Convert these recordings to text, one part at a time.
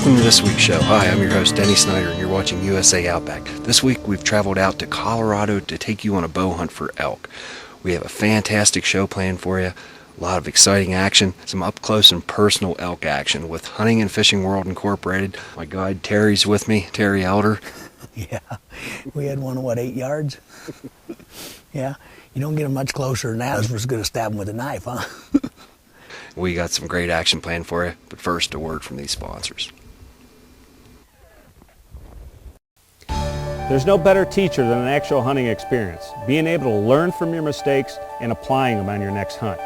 Welcome to this week's show. Hi, I'm your host, Denny Snyder, and you're watching USA Outback. This week, we've traveled out to Colorado to take you on a bow hunt for elk. We have a fantastic show planned for you, a lot of exciting action, some up-close and personal elk action with Hunting and Fishing World Incorporated. My guide, Terry's with me, Terry Elder. Yeah, we had one, 8 yards? Yeah, you don't get them much closer than that. We're just going to stab them with a knife, huh? We got some great action planned for you, but first, a word from these sponsors. There's no better teacher than an actual hunting experience, being able to learn from your mistakes and applying them on your next hunt.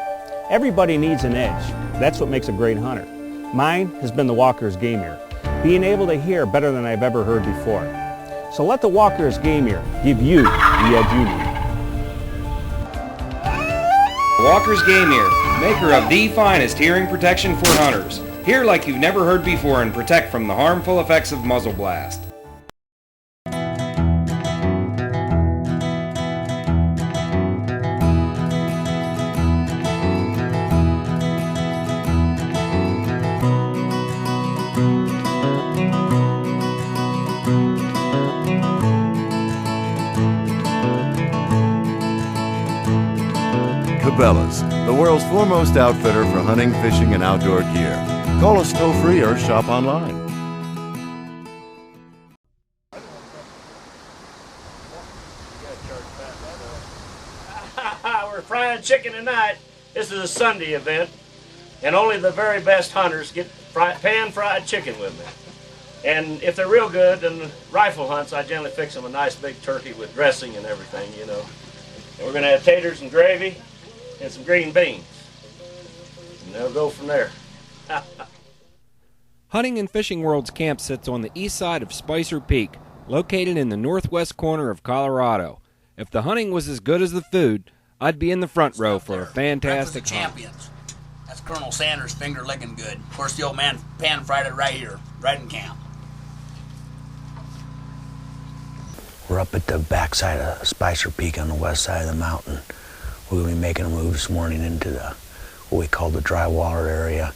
Everybody needs an edge. That's what makes a great hunter. Mine has been the Walker's Game Ear, being able to hear better than I've ever heard before. So let the Walker's Game Ear give you the edge you need. Walker's Game Ear, maker of the finest hearing protection for hunters. Hear like you've never heard before and protect from the harmful effects of muzzle blast. Cabela's, the world's foremost outfitter for hunting, fishing, and outdoor gear. Call us toll-free or shop online. We're frying chicken tonight. This is a Sunday event, and only the very best hunters get pan-fried chicken with me. And if they're real good, in rifle hunts, I generally fix them a nice big turkey with dressing and everything, you know. And we're going to have taters and gravy and some green beans. And they'll go from there. Hunting and Fishing World's camp sits on the east side of Spicer Peak, located in the northwest corner of Colorado. If the hunting was as good as the food, I'd be in the front row for a fantastic hunt. Champions. That's Colonel Sanders' finger licking good. Of course, the old man pan-fried it right here, right in camp. We're up at the backside of Spicer Peak on the west side of the mountain. We'll be making a move this morning into what we call the dry water area.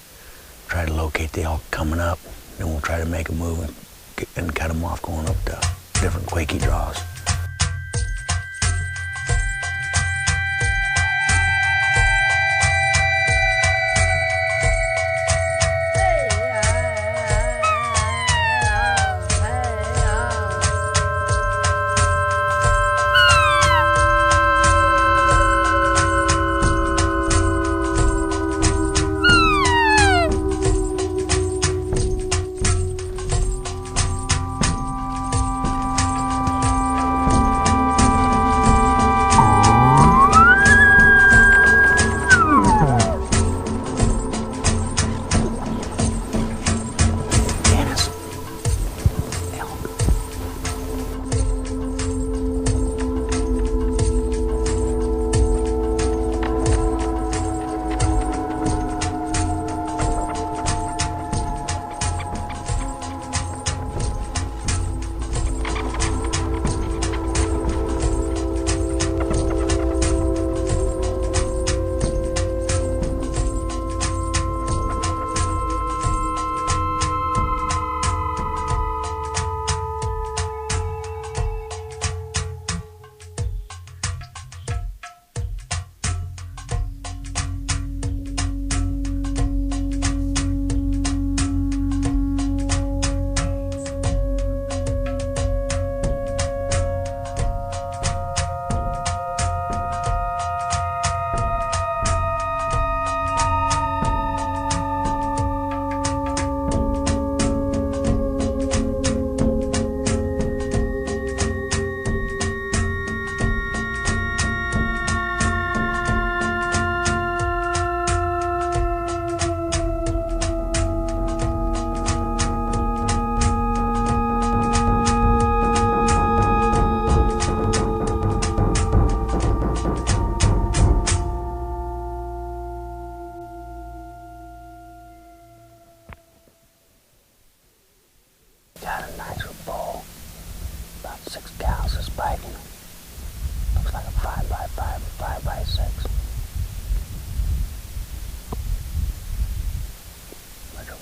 Try to locate the elk coming up, then we'll try to make a move and cut them off going up to different quakey draws.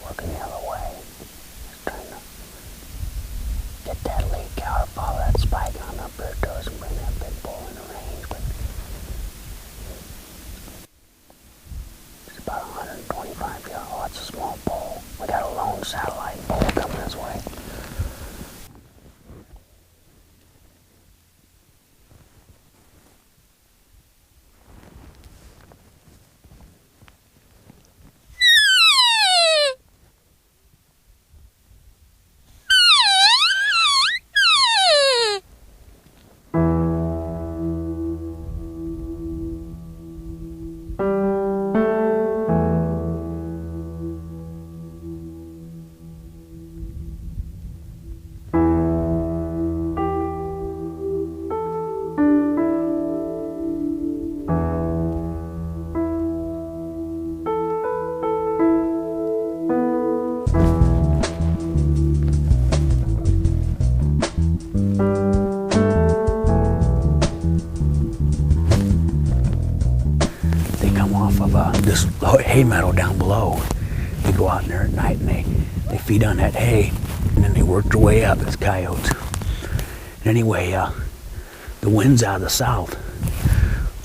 working the other way. Just trying come off of this hay meadow down below. They go out in there at night and they feed on that hay, and then they work their way up as coyotes. And anyway, the wind's out of the south.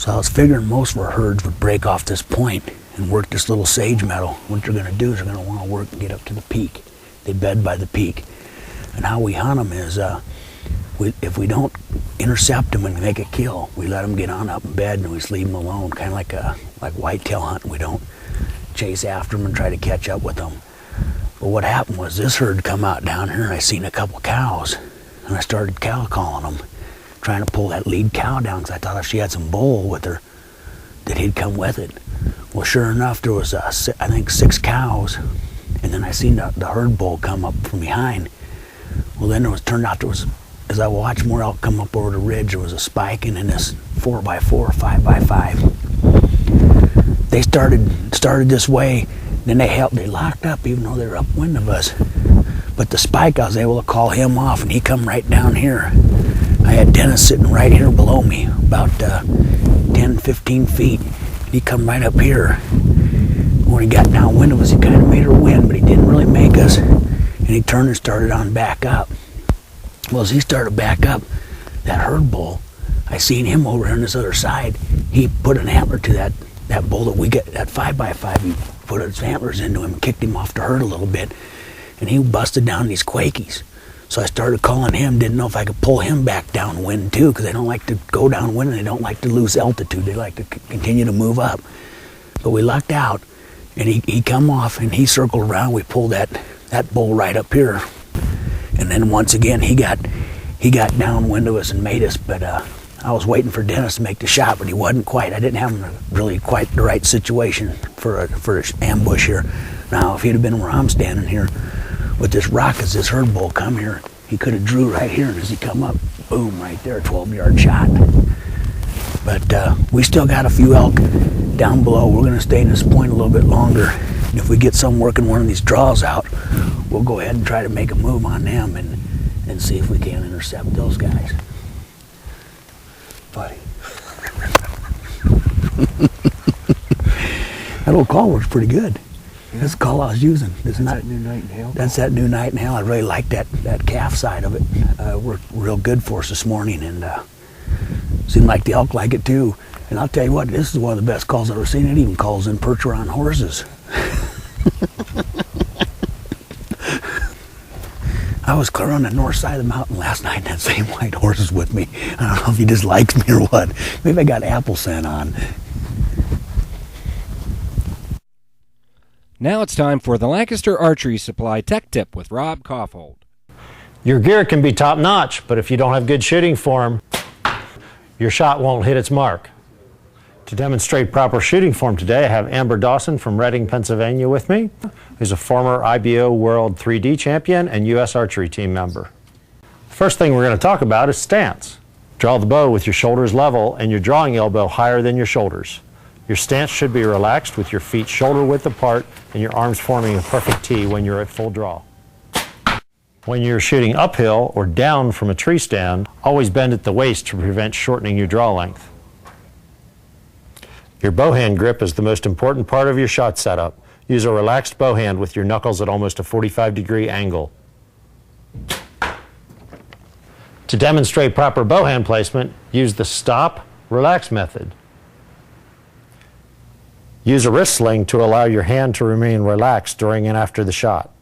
So I was figuring most of our herds would break off this point and work this little sage meadow. What they're going to do is they're going to want to work and get up to the peak. They bed by the peak. And how we hunt them is if we don't intercept them and make a kill, we let them get on up in bed and we just leave them alone, kind of like whitetail hunting. We don't chase after them and try to catch up with them. But what happened was this herd come out down here and I seen a couple cows and I started cow calling them, trying to pull that lead cow down because I thought if she had some bull with her that he'd come with it. Well, sure enough, there was I think 6 cows, and then I seen the herd bull come up from behind. Well, then turned out there was, as I watched more elk come up over the ridge, there was a spike in this 4x4, 5x5. They started this way, then they locked up even though they were upwind of us. But the spike, I was able to call him off and he come right down here. I had Dennis sitting right here below me, about 10, 15 feet. He come right up here. When he got downwind of us, he kind of made her win, but he didn't really make us. And he turned and started on back up. Well, as he started back up, that herd bull, I seen him over here on this other side. He put an antler to that bull that we get, that 5x5. He put his antlers into him and kicked him off the herd a little bit. And he busted down these quakies. So I started calling him, didn't know if I could pull him back downwind too, because they don't like to go downwind and they don't like to lose altitude. They like to continue to move up. But we lucked out, and he come off and he circled around. We pulled that bull right up here. And then once again, he got downwind of us and made us, but I was waiting for Dennis to make the shot, but he wasn't quite. I didn't have him really quite the right situation for an ambush here. Now, if he'd have been where I'm standing here, with this rock, as this herd bull come here, he could have drew right here, and as he come up, boom, right there, 12-yard shot. But we still got a few elk down below. We're going to stay in this point a little bit longer. And if we get some working one of these draws out, we'll go ahead and try to make a move on them and see if we can intercept those guys. Buddy. That old call works pretty good. That's the call I was using. That's that new night and hail. That's that new night and hail. I really like that calf side of it. Worked real good for us this morning, and seemed like the elk like it too. And I'll tell you what, this is one of the best calls I've ever seen. It even calls in percher on horses. I was clear on the north side of the mountain last night, and that same white horse is with me. I don't know if he just likes me or what. Maybe I got apple scent on. Now it's time for the Lancaster Archery Supply Tech Tip with Rob Kaufhold. Your gear can be top notch, but if you don't have good shooting form, your shot won't hit its mark. To demonstrate proper shooting form today, I have Amber Dawson from Reading, Pennsylvania with me, who's a former IBO World 3D champion and U.S. Archery team member. The first thing we're going to talk about is stance. Draw the bow with your shoulders level and your drawing elbow higher than your shoulders. Your stance should be relaxed with your feet shoulder width apart and your arms forming a perfect T when you're at full draw. When you're shooting uphill or down from a tree stand, always bend at the waist to prevent shortening your draw length. Your bow hand grip is the most important part of your shot setup. Use a relaxed bow hand with your knuckles at almost a 45-degree angle. To demonstrate proper bow hand placement, use the stop, relax method. Use a wrist sling to allow your hand to remain relaxed during and after the shot.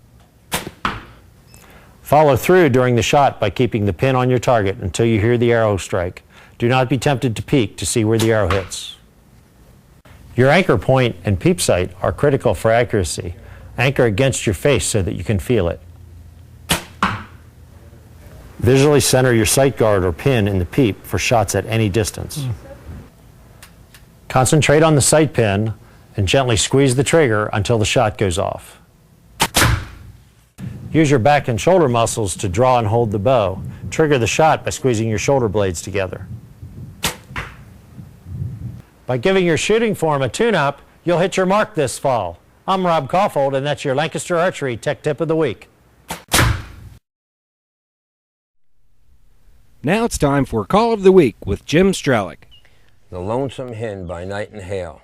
Follow through during the shot by keeping the pin on your target until you hear the arrow strike. Do not be tempted to peek to see where the arrow hits. Your anchor point and peep sight are critical for accuracy. Anchor against your face so that you can feel it. Visually center your sight guard or pin in the peep for shots at any distance. Concentrate on the sight pin and gently squeeze the trigger until the shot goes off. Use your back and shoulder muscles to draw and hold the bow. Trigger the shot by squeezing your shoulder blades together. By giving your shooting form a tune-up, you'll hit your mark this fall. I'm Rob Kaufhold, and that's your Lancaster Archery Tech Tip of the Week. Now it's time for Call of the Week with Jim Strelick. The Lonesome Hen by Night and Hail.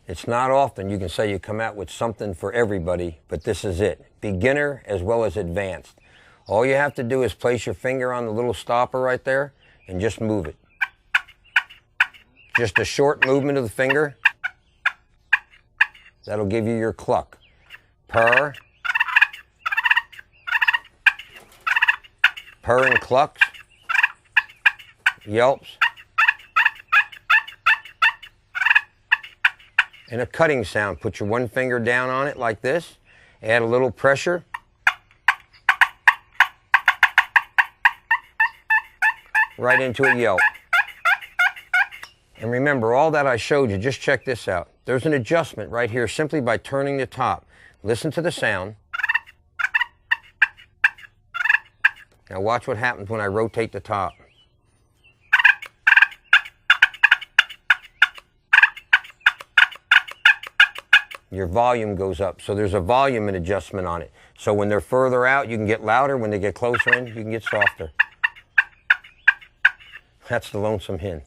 It's not often you can say you come out with something for everybody, but this is it. Beginner as well as advanced. All you have to do is place your finger on the little stopper right there and just move it. Just a short movement of the finger. That'll give you your cluck. Purr. Purr and clucks. Yelps. And a cutting sound. Put your one finger down on it like this. Add a little pressure. Right into a yelp. And remember, all that I showed you, just check this out. There's an adjustment right here simply by turning the top. Listen to the sound. Now watch what happens when I rotate the top. Your volume goes up. So there's a volume and adjustment on it. So when they're further out, you can get louder. When they get closer in, you can get softer. That's the Lonesome Hen.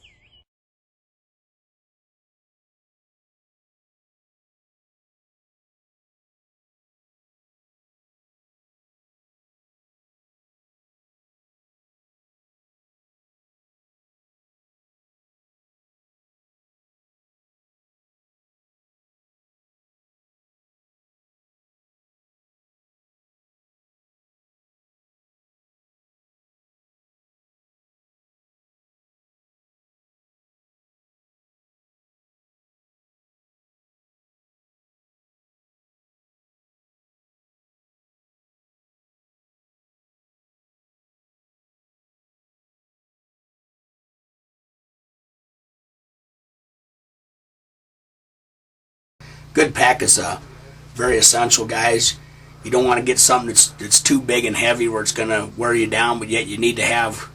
Good pack is very essential, guys. You don't want to get something that's too big and heavy where it's going to wear you down, but yet you need to have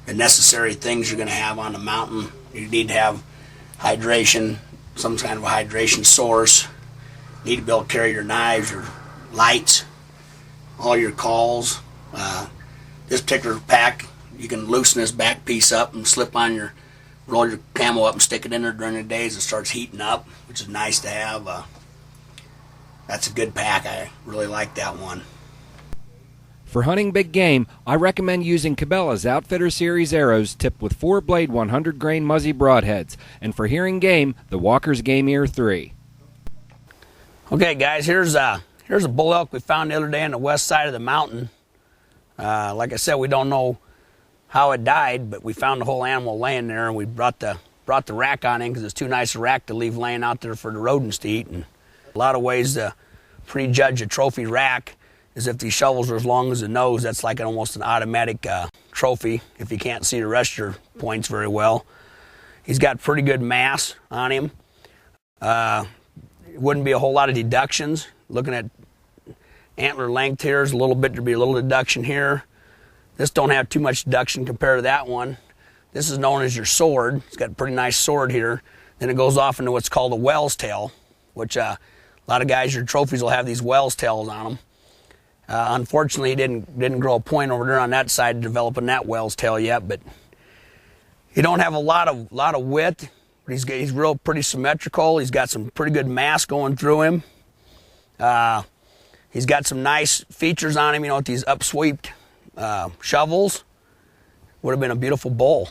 the necessary things you're going to have on the mountain. You need to have hydration, some kind of a hydration source. You need to be able to carry your knives, your lights, all your calls. This particular pack, you can loosen this back piece up and slip on your, roll your camo up and stick it in there during the day as it starts heating up, which is nice to have. That's a good pack. I really like that one. For hunting big game, I recommend using Cabela's Outfitter Series arrows tipped with 4-blade 100-grain Muzzy broadheads, and for hearing game, the Walker's Game Ear 3. Okay, guys, here's a bull elk we found the other day on the west side of the mountain. Like I said, we don't know how it died, but we found the whole animal laying there, and we brought the rack on in because it's too nice a rack to leave laying out there for the rodents to eat. And a lot of ways to prejudge a trophy rack is if these shovels are as long as the nose. That's like almost an automatic trophy if you can't see the rest of your points very well. He's got pretty good mass on him. It wouldn't be a whole lot of deductions. Looking at antler length here is a little bit, there'd be a little deduction here. This don't have too much deduction compared to that one. This is known as your sword. It's got a pretty nice sword here. Then it goes off into what's called a well's tail, which a lot of guys, your trophies will have these well's tails on them. Unfortunately, he didn't grow a point over there on that side developing that well's tail yet, but he don't have a lot of width. But he's real pretty symmetrical. He's got some pretty good mass going through him. He's got some nice features on him, you know, with these upsweeped shovels. Would have been a beautiful bull.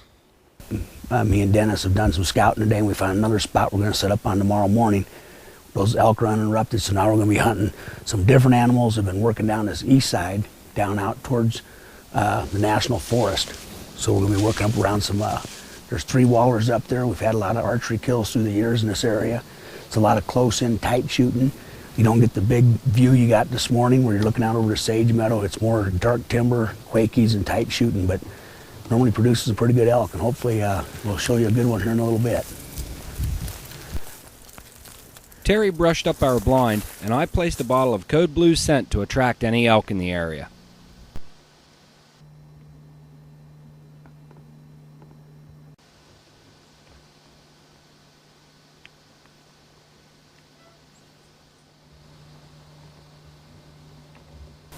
Me and Dennis have done some scouting today, and we found another spot we're going to set up on tomorrow morning. Those elk are uninterrupted, so now we're going to be hunting some different animals. We've been working down this east side, down out towards the National Forest. So we're going to be working up around some, there's 3 wallers up there. We've had a lot of archery kills through the years in this area. It's a lot of close-in, tight shooting. You don't get the big view you got this morning where you're looking out over the sage meadow. It's more dark timber, quakies, and tight shooting, but normally produces a pretty good elk, and hopefully we'll show you a good one here in a little bit. Terry brushed up our blind, and I placed a bottle of Code Blue scent to attract any elk in the area.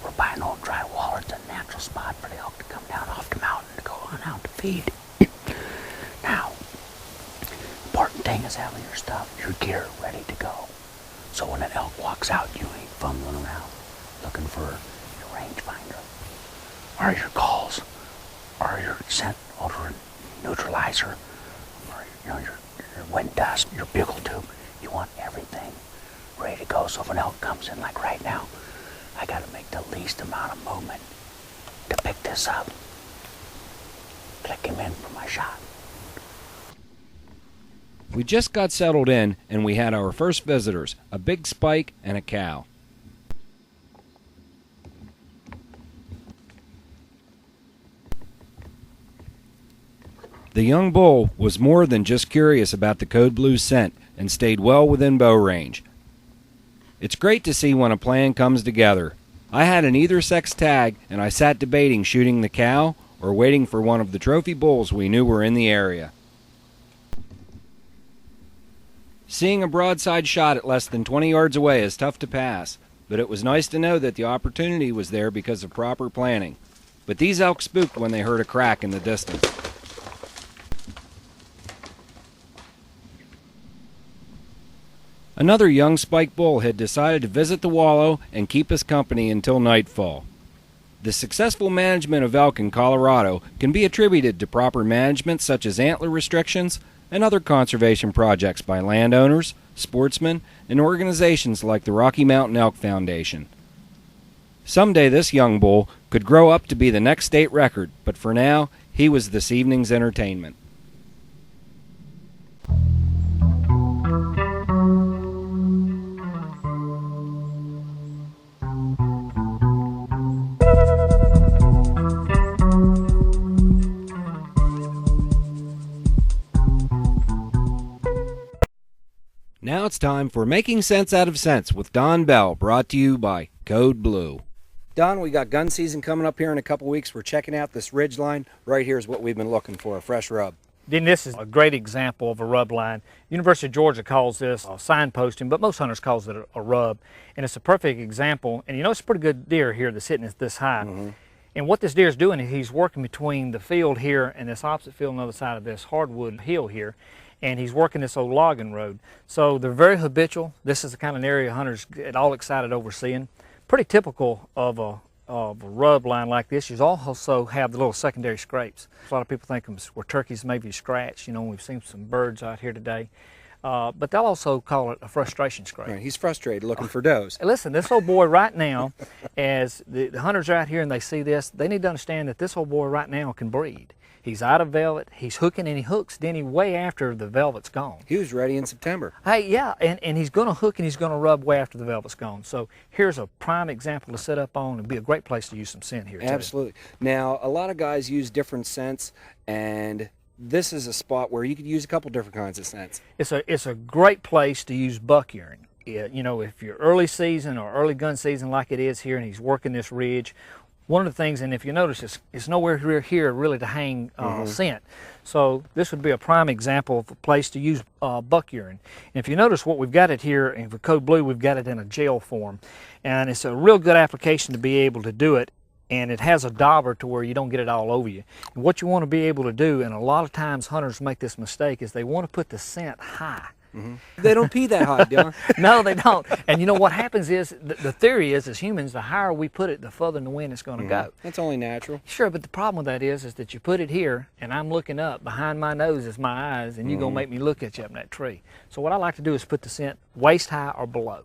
We're by an old dry wall. It's a natural spot for the elk to come down off the mountain to go on out to feed. Now, important thing is having your stuff, your gear ready to go. So when an elk walks out, you ain't fumbling around looking for your rangefinder, or your calls, or your scent odor neutralizer, or your wind dust, your bugle tube. You want everything ready to go. So if an elk comes in like right now, I got to make the least amount of movement to pick this up. Click him in for my shot. We just got settled in and we had our first visitors, a big spike and a cow. The young bull was more than just curious about the Code Blue scent and stayed well within bow range. It's great to see when a plan comes together. I had an either sex tag and I sat debating shooting the cow or waiting for one of the trophy bulls we knew were in the area. Seeing a broadside shot at less than 20 yards away is tough to pass, but it was nice to know that the opportunity was there because of proper planning. But these elk spooked when they heard a crack in the distance. Another young spike bull had decided to visit the wallow and keep us company until nightfall. The successful management of elk in Colorado can be attributed to proper management such as antler restrictions and other conservation projects by landowners, sportsmen, and organizations like the Rocky Mountain Elk Foundation. Someday this young bull could grow up to be the next state record, but for now, he was this evening's entertainment. Now it's time for Making Sense Out of Sense with Don Bell, brought to you by Code Blue. Don, we got gun season coming up here in a couple weeks. We're checking out this ridge line. Right here is what we've been looking for, a fresh rub. Then this is a great example of a rub line. University of Georgia calls this signposting, but most hunters calls it a rub. And it's a perfect example. And you know, it's a pretty good deer here that's hitting this high. Mm-hmm. And what this deer is doing is he's working between the field here and this opposite field on the other side of this hardwood hill here. And he's working this old logging road. So they're very habitual. This is the kind of area hunters get all excited over seeing. Pretty typical of a rub line like this. You also have the little secondary scrapes. A lot of people think where turkeys maybe scratch. You know, we've seen some birds out here today. But they'll also call it a frustration scrape. Right, he's frustrated looking for does. Listen, this old boy right now, as the hunters are out here and they see this, they need to understand that this old boy right now can breed. He's out of velvet, he's hooking, and he hooks Denny way after the velvet's gone. He was ready in September. Hey, yeah, and he's going to hook and he's going to rub way after the velvet's gone. So here's a prime example to set up on and be a great place to use some scent here, too. Absolutely. Now, a lot of guys use different scents, and this is a spot where you could use a couple different kinds of scents. It's a great place to use buck urine. You know, if you're early season or early gun season like it is here and he's working this ridge, one of the things, and if you notice, it's nowhere here really to hang scent. So this would be a prime example of a place to use buck urine. And if you notice what we've got it here, and for Code Blue, we've got it in a gel form. And it's a real good application to be able to do it. And it has a dauber to where you don't get it all over you. And what you want to be able to do, and a lot of times hunters make this mistake, is they want to put the scent high. Mm-hmm. They don't pee that high, Don. No, they don't. And you know what happens is, the theory is, as humans, the higher we put it, the further in the wind it's going to go. That's only natural. Sure, but the problem with that is that you put it here, and I'm looking up. Behind my nose is my eyes, and you're going to make me look at you up in that tree. So what I like to do is put the scent waist high or below.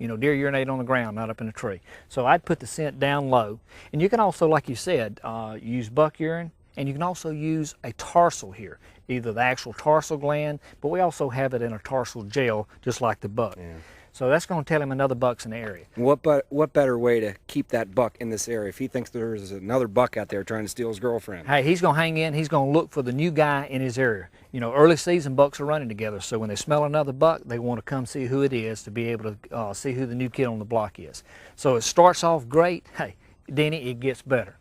You know, deer urinate on the ground, not up in a tree. So I'd put the scent down low. And you can also, like you said, use buck urine, and you can also use a tarsal here, either the actual tarsal gland, but we also have it in a tarsal gel, just like the buck. Yeah. So that's going to tell him another buck's in the area. What better way to keep that buck in this area if he thinks there's another buck out there trying to steal his girlfriend? Hey, he's going to hang in. He's going to look for the new guy in his area. You know, early season bucks are running together, so when they smell another buck, they want to come see who it is to be able to see who the new kid on the block is. So it starts off great. Hey, Denny, it gets better.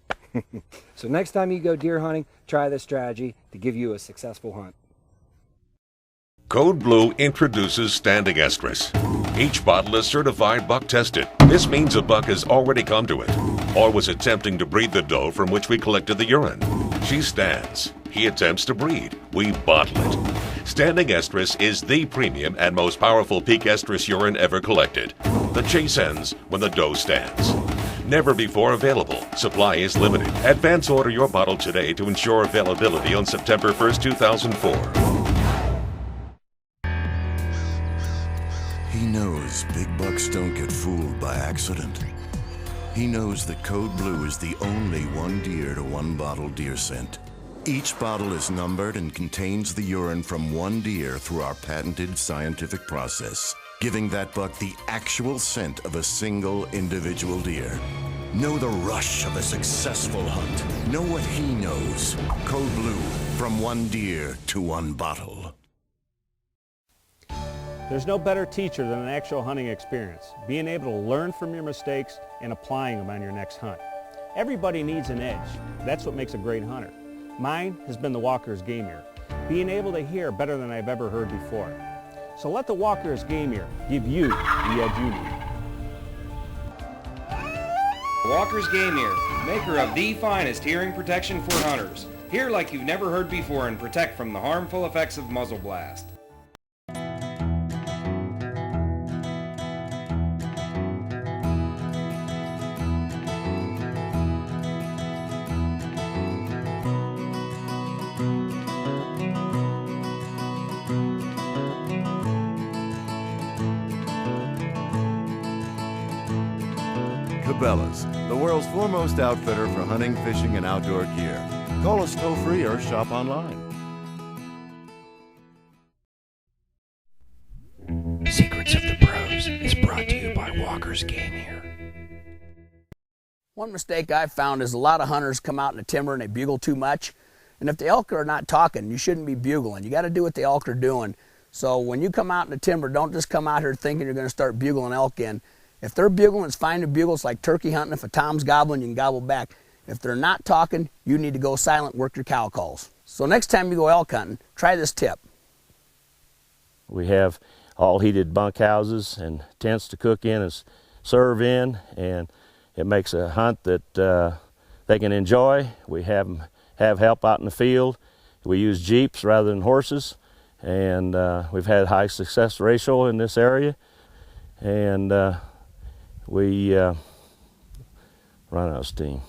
So next time you go deer hunting, try this strategy to give you a successful hunt. Code Blue introduces standing estrus. Each bottle is certified buck tested. This means a buck has already come to it, or was attempting to breed the doe from which we collected the urine. She stands. He attempts to breed. We bottle it. Standing estrus is the premium and most powerful peak estrus urine ever collected. The chase ends when the doe stands. Never before available. Supply is limited. Advance order your bottle today to ensure availability on September 1st, 2004. He knows big bucks don't get fooled by accident. He knows that Code Blue is the only one deer to one bottle deer scent. Each bottle is numbered and contains the urine from one deer through our patented scientific process, giving that buck the actual scent of a single individual deer. Know the rush of a successful hunt. Know what he knows. Code Blue, from one deer to one bottle. There's no better teacher than an actual hunting experience, being able to learn from your mistakes and applying them on your next hunt. Everybody needs an edge. That's what makes a great hunter. Mine has been the Walker's Game Ear, being able to hear better than I've ever heard before. So let the Walker's Game Ear give you the edge you need. Walker's Game Ear, maker of the finest hearing protection for hunters. Hear like you've never heard before and protect from the harmful effects of muzzle blast. Cabela's, the world's foremost outfitter for hunting, fishing, and outdoor gear. Call us toll-free or shop online. Secrets of the Pros is brought to you by Walker's Game Ear. One mistake I've found is a lot of hunters come out in the timber and they bugle too much. And if the elk are not talking, you shouldn't be bugling. You got to do what the elk are doing. So when you come out in the timber, don't just come out here thinking you're going to start bugling elk in. If they're bugling, it's fine to bugle. It's like turkey hunting. If a tom's gobbling, you can gobble back. If they're not talking, you need to go silent, work your cow calls. So next time you go elk hunting, try this tip. We have all heated bunk houses and tents to cook in and serve in, and it makes a hunt that they can enjoy. We have help out in the field. We use Jeeps rather than horses, and we've had high success ratio in this area, and we run out of steam.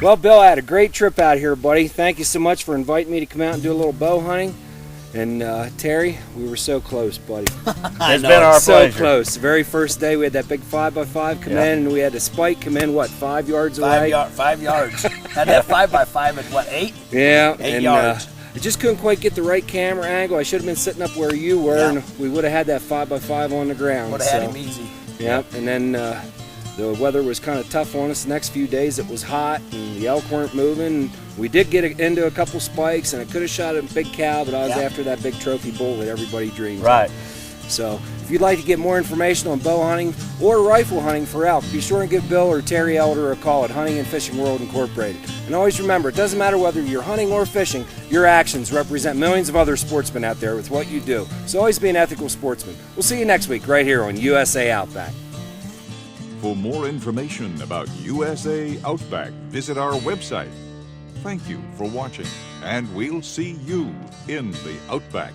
Well, Bill, I had a great trip out here, buddy. Thank you so much for inviting me to come out and do a little bow hunting. And Terry, we were so close, buddy. It's been our pleasure. So close. The very first day we had that big 5x5 come in, and we had the spike come in, what, 5 yards away? 5 yards. Had that 5x5 at what, 8? Yeah. 8 yards. I just couldn't quite get the right camera angle. I should have been sitting up where you were, and we would have had that 5x5 on the ground. Would have had him easy. Yep, and then the weather was kind of tough on us. The next few days it was hot, and the elk weren't moving. We did get into a couple spikes, and I could have shot a big cow, but I was after that big trophy bull that everybody dreams of. So if you'd like to get more information on bow hunting or rifle hunting for elk, be sure and give Bill or Terry Elder a call at Hunting and Fishing World Incorporated. And always remember, it doesn't matter whether you're hunting or fishing, your actions represent millions of other sportsmen out there with what you do. So always be an ethical sportsman. We'll see you next week right here on USA Outback. For more information about USA Outback, visit our website. Thank you for watching, and we'll see you in the Outback.